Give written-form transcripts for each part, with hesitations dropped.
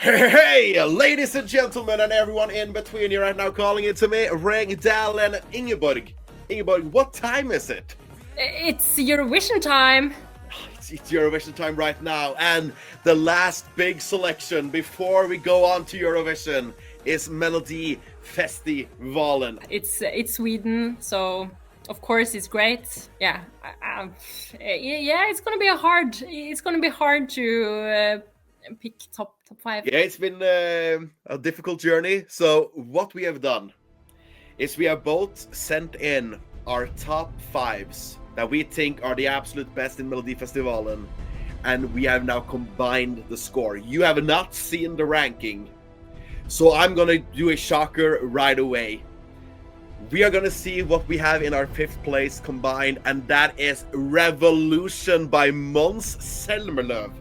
Hey, ladies and gentlemen, and everyone in between, you're right now calling it to me, Rängdal and Ingeborg. Ingeborg, what time is it? It's Eurovision time. It's Eurovision time right now, and the last big selection before we go on to Eurovision is Melodifestivalen. It's Sweden, so of course it's great. Yeah, it's gonna be hard to pick top five. Yeah, it's been a difficult journey. So what we have done is we have both sent in our top fives that we think are the absolute best in Melodifestivalen, and we have now combined the score. You have not seen the ranking, so I'm gonna do a shocker right away. We are gonna see what we have in our fifth place combined, and that is Revolution by Måns Zelmerlöw.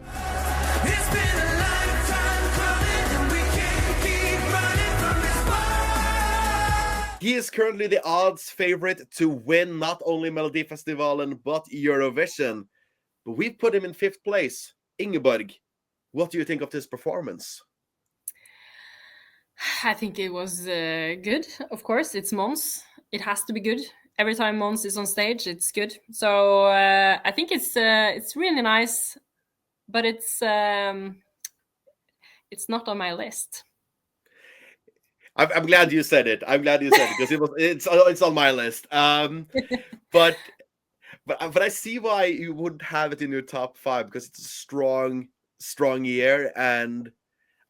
He is currently the odds favorite to win not only Melodifestivalen but Eurovision. But we've put him in fifth place. Ingeborg, what do you think of this performance? I think it was good. Of course, it's Måns. It has to be good. Every time Måns is on stage, it's good. So I think it's really nice, but it's not on my list. I'm glad you said it. I'm glad you said it because it's on my list. But I see why you wouldn't have it in your top five, because it's a strong year, and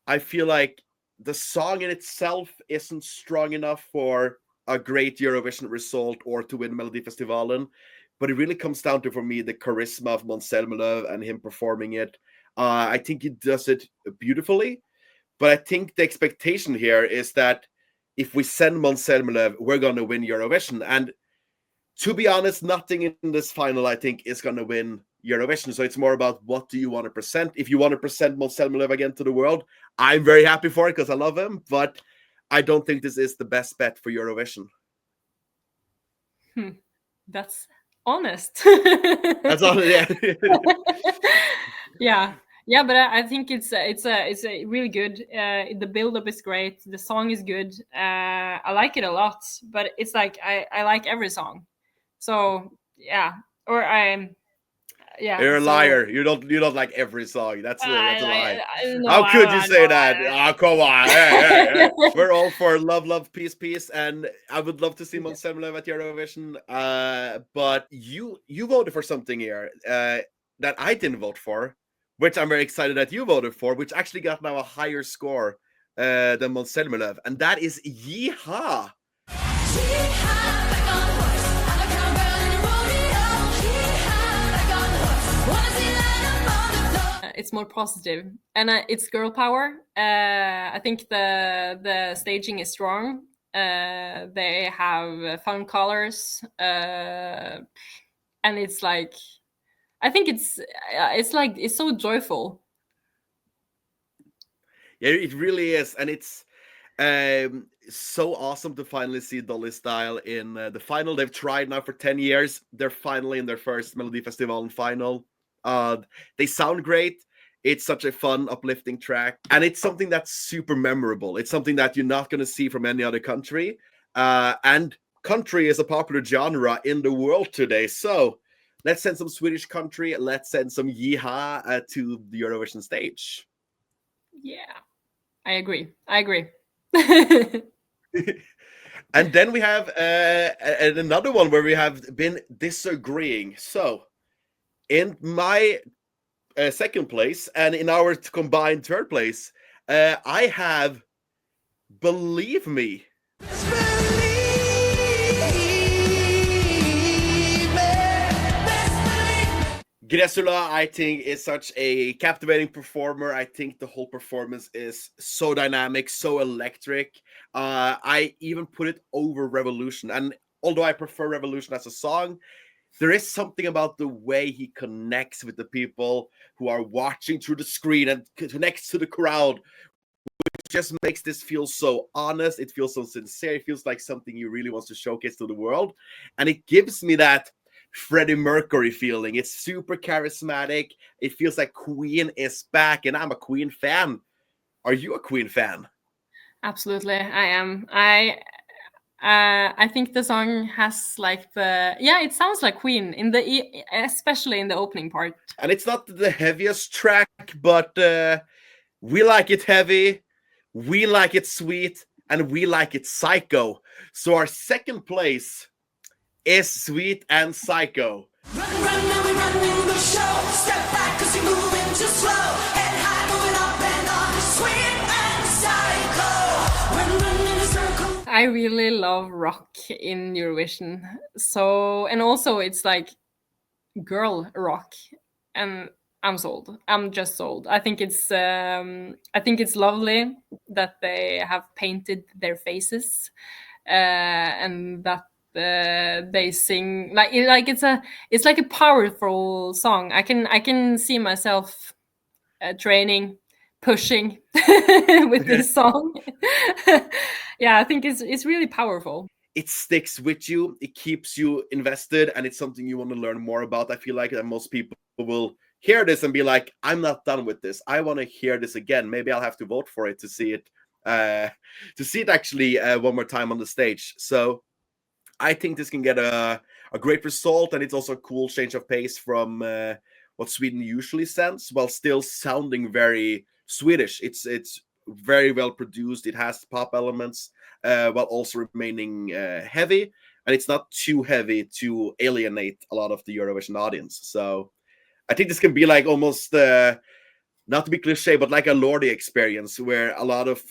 I feel like the song in itself isn't strong enough for a great Eurovision result or to win Melodifestivalen. But it really comes down to, for me, the charisma of Måns Zelmerlöw and him performing it. I think he does it beautifully. But I think the expectation here is that if we send Måns Zelmerlöw, we're going to win Eurovision. And to be honest, nothing in this final, I think, is going to win Eurovision. So it's more about what do you want to present. If you want to present Måns Zelmerlöw again to the world, I'm very happy for it because I love him. But I don't think this is the best bet for Eurovision. That's honest. That's all. Yeah. Yeah, but I think it's a really good. The build-up is great. The song is good. I like it a lot. But it's like I like every song. So yeah, or yeah. You're a liar. You don't like every song. That's a lie. No, How could you say that? Oh, come on. Hey. We're all for love, peace, and I would love to see Måns Zelmerlöw at Eurovision. But you voted for something here that I didn't vote for, which I'm very excited that you voted for, which actually got now a higher score than Måns Zelmerlöw, and that is Yihaa. It's more positive, and it's girl power. I think the staging is strong. They have fun colors, and it's like, I think it's so joyful. Yeah, it really is, and it's so awesome to finally see Dolly style in the final. They've tried now for 10 years. They're finally in their first Melodifestivalen final. They sound great. It's such a fun, uplifting track, and it's something that's super memorable. It's something that you're not going to see from any other country, and country is a popular genre in the world today. So let's send some Swedish country. Let's send some Yihaa to the Eurovision stage. Yeah, I agree. And then we have another one where we have been disagreeing. So in my second place and in our combined third place, I have Believe Me. Greczula, I think, is such a captivating performer. I think the whole performance is so dynamic, so electric. I even put it over Revolution. And although I prefer Revolution as a song, there is something about the way he connects with the people who are watching through the screen and connects to the crowd, which just makes this feel so honest. It feels so sincere. It feels like something he really wants to showcase to the world. And it gives me that Freddie Mercury feeling. It's super charismatic. It feels like Queen is back, and I'm a Queen fan. Are you a Queen fan? Absolutely, I am. I think the song has like it sounds like Queen especially in the opening part. And it's not the heaviest track, but we like it heavy, we like it sweet, and we like it psycho. So our second place is Sweet and Psycho. Run, run, now we running the show. Step back, cause you're moving too slow. Head high, moving up and on. Sweet and psycho. Run, run in a circle. I really love rock in Eurovision. So, and also it's like girl rock, and I'm sold. I'm just sold. I think it's lovely that they have painted their faces, and that they sing it's like a powerful song. I can see myself training, pushing with this song. Yeah, I think it's really powerful. It sticks with you, it keeps you invested, and it's something you want to learn more about. I feel like that most people will hear this and be like, I'm not done with this, I want to hear this again. Maybe I'll have to vote for it to see it actually one more time on the stage. So I think this can get a great result, and it's also a cool change of pace from what Sweden usually sends, while still sounding very Swedish. It's very well produced. It has pop elements, while also remaining heavy, and it's not too heavy to alienate a lot of the Eurovision audience. So I think this can be like almost, not to be cliche, but like a Lordi experience, where a lot of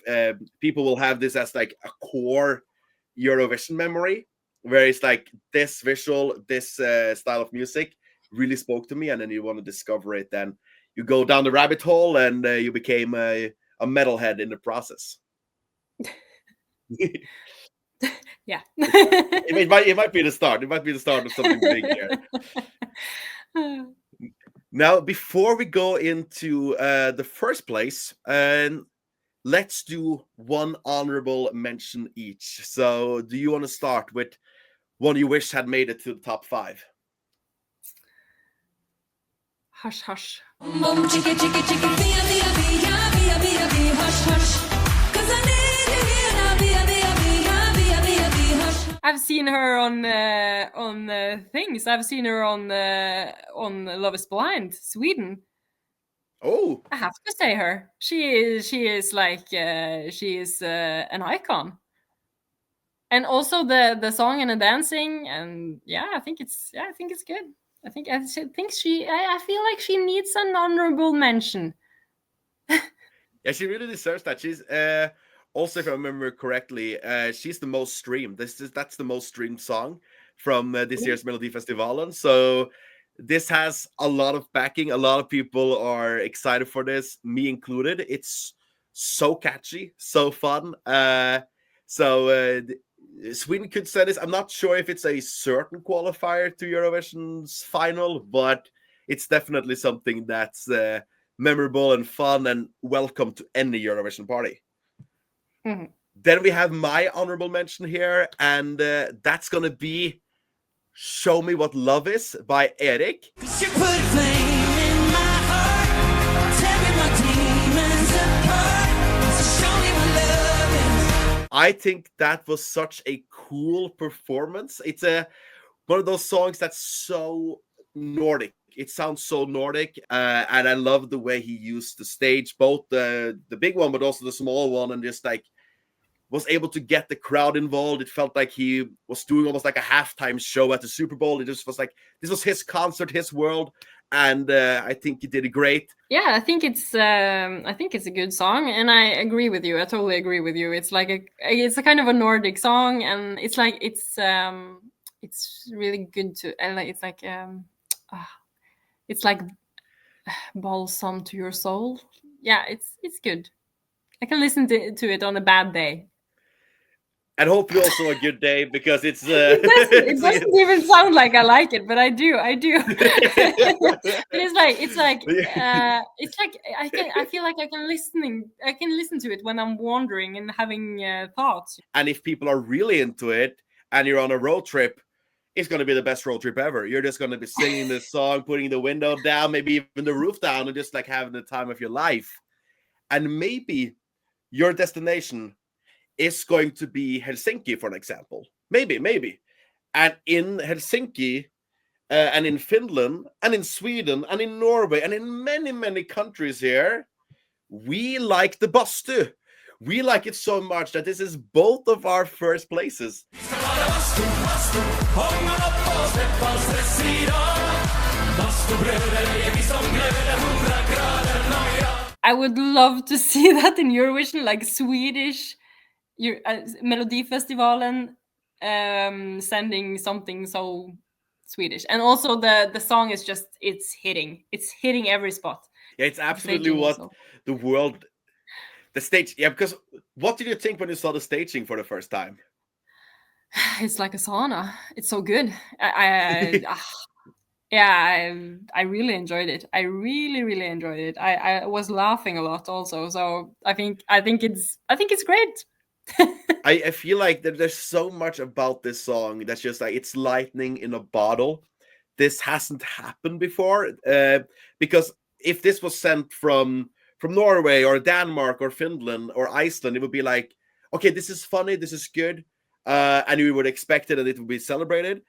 people will have this as like a core Eurovision memory, where it's like this visual, this style of music really spoke to me, and then you want to discover it. Then you go down the rabbit hole, and you became a metalhead in the process. Yeah. it might be the start. It might be the start of something big here. Now, before we go into the first place, let's do one honorable mention each. So, do you want to start with one you wish had made it to the top 5? Hush, hush. Boom, chicka, chicka, chicka, via, via, via, via, via, via, hush, hush. 'Cause I need you here now, via, via, via, via, via, via, hush. I've seen her on things. I've seen her on Love Is Blind, Sweden. Oh, I have to say her. She is like she is an icon. And also the song and the dancing, and I think it's good. I think I feel like she needs an honorable mention. yeah, she really deserves that. She's also, if I remember correctly, she's the most streamed. That's the most streamed song from this year's Melodifestivalen. So this has a lot of backing. A lot of people are excited for this, me included. It's so catchy, so fun. Sweden could say this. I'm not sure if it's a certain qualifier to Eurovision's final, but it's definitely something that's memorable and fun and welcome to any Eurovision party. Mm-hmm. Then we have my honorable mention here, and that's going to be Show Me What Love Is by Erika. You put a flame in my heart, tearing my demons apart. So show me what love is. I think that was such a cool performance. It's one of those songs that's so Nordic. It sounds so Nordic, and I love the way he used the stage, both the big one, but also the small one, and just like was able to get the crowd involved. It felt like he was doing almost like a halftime show at the Super Bowl. It just was like, this was his concert, his world, and I think he did it great. Yeah, I think it's a good song, and I agree with you. I totally agree with you. It's like it's a kind of a Nordic song, and it's like it's really good to, and it's like balsam to your soul. Yeah, it's good. I can listen to it on a bad day. And hopefully also a good day, because it's it doesn't even sound like I like it, but I do. But it's like I feel like I can listen to it when I'm wandering and having thoughts. And if people are really into it and you're on a road trip, it's going to be the best road trip ever. You're just going to be singing this song, putting the window down, maybe even the roof down, and just like having the time of your life. And maybe your destination is going to be Helsinki, for an example. Maybe. And in Helsinki, and in Finland, and in Sweden, and in Norway, and in many, many countries here, we like the bastu. We like it so much that this is both of our first places. I would love to see that in Eurovision, like Swedish Melodifestivalen sending something so Swedish. And also the song is just, it's hitting every spot. Yeah, it's absolutely what also. The world, the stage. Yeah, because what did you think when you saw the staging for the first time? It's like a sauna. It's so good. I really enjoyed it. I really enjoyed it. I was laughing a lot also. So I think it's great. I feel like there's so much about this song that's just like it's lightning in a bottle. This hasn't happened before, because if this was sent from Norway or Denmark or Finland or Iceland, it would be like, okay, this is funny, this is good, and we would expect it and it would be celebrated.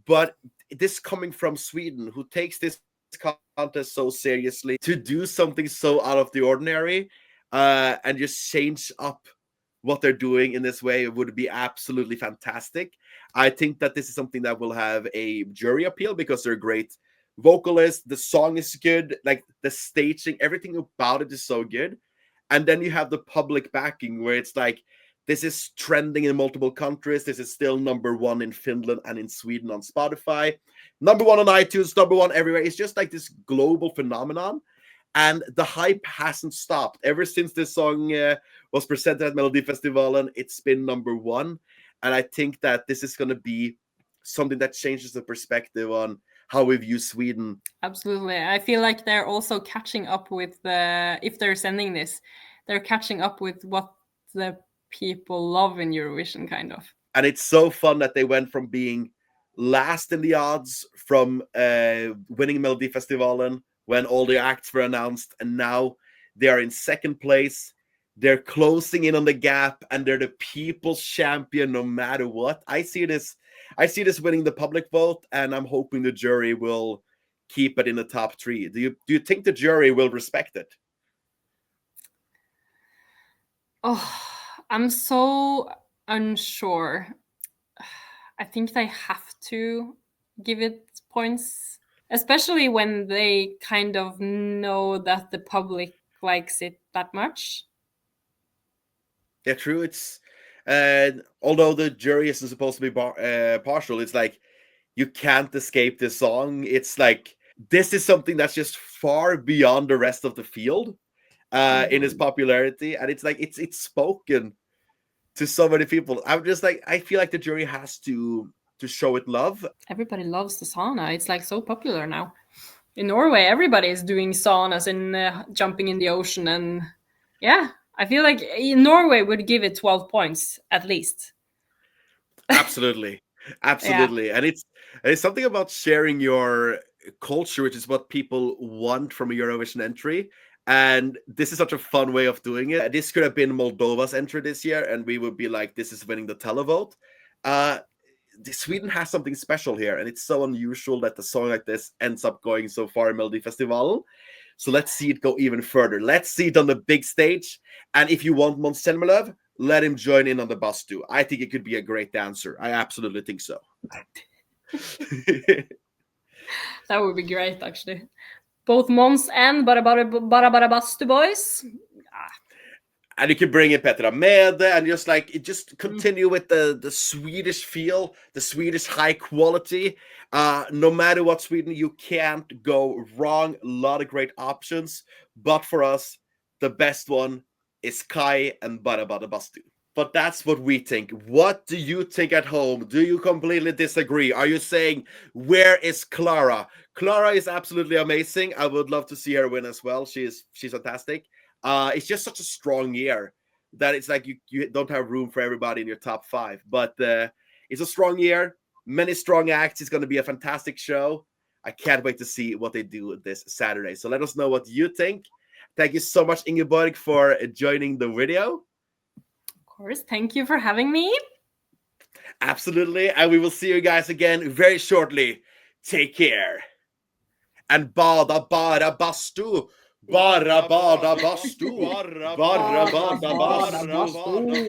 But this coming from Sweden, who takes this contest so seriously, to do something so out of the ordinary, and just change up what they're doing in this way, would be absolutely fantastic. I think that this is something that will have a jury appeal because they're great vocalists. The song is good, like the staging, everything about it is so good. And then you have the public backing where it's like, this is trending in multiple countries. This is still #1 in Finland and in Sweden on Spotify, #1 on iTunes, #1 everywhere. It's just like this global phenomenon. And the hype hasn't stopped. Ever since this song was presented at Melodifestivalen, it's been #1. And I think that this is going to be something that changes the perspective on how we view Sweden. Absolutely. I feel like they're also catching up with if they're sending this, they're catching up with what the people love in Eurovision, kind of. And it's so fun that they went from being last in the odds from winning Melodifestivalen when all the acts were announced, and now they are in second place. They're closing in on the gap, and they're the people's champion no matter what. I see this winning the public vote, and I'm hoping the jury will keep it in the top 3. Do you think the jury will respect it? Oh, I'm so unsure. I think they have to give it points, especially when they kind of know that the public likes it that much. Yeah, true. It's although the jury isn't supposed to be partial, it's like you can't escape this song. It's like this is something that's just far beyond the rest of the field in its popularity, and it's like it's spoken to so many people. I'm just like, I feel like the jury has to show it love. Everybody loves the sauna. It's like so popular now. In Norway, everybody is doing saunas and jumping in the ocean, and yeah. I feel like Norway would give it 12 points at least. Absolutely. Yeah. And it's something about sharing your culture, which is what people want from a Eurovision entry. And this is such a fun way of doing it. This could have been Moldova's entry this year, and we would be like, this is winning the televote. Sweden has something special here, and it's so unusual that the song like this ends up going so far in Melodifestivalen. So let's see it go even further. Let's see it on the big stage. And if you want Måns Zelmerlöw, let him join in on the bastu. I think it could be a great dancer. I absolutely think so. That would be great, actually. Both Måns and Bara bastu boys. And you can bring in Petra Mede and just continue with the Swedish feel, the Swedish high quality. No matter what Sweden, you can't go wrong. A lot of great options. But for us, the best one is Kai and Bara bastu. But that's what we think. What do you think at home? Do you completely disagree? Are you saying, where is Klara? Klara is absolutely amazing. I would love to see her win as well. She's fantastic. It's just such a strong year that it's like you don't have room for everybody in your top 5. But it's a strong year. Many strong acts. It's going to be a fantastic show. I can't wait to see what they do this Saturday. So let us know what you think. Thank you so much, Ingeborg, for joining the video. Of course, thank you for having me. Absolutely, and we will see you guys again very shortly. Take care. And bada, bara, bastu. Bara, bada, bastu. Bara, bada, bastu.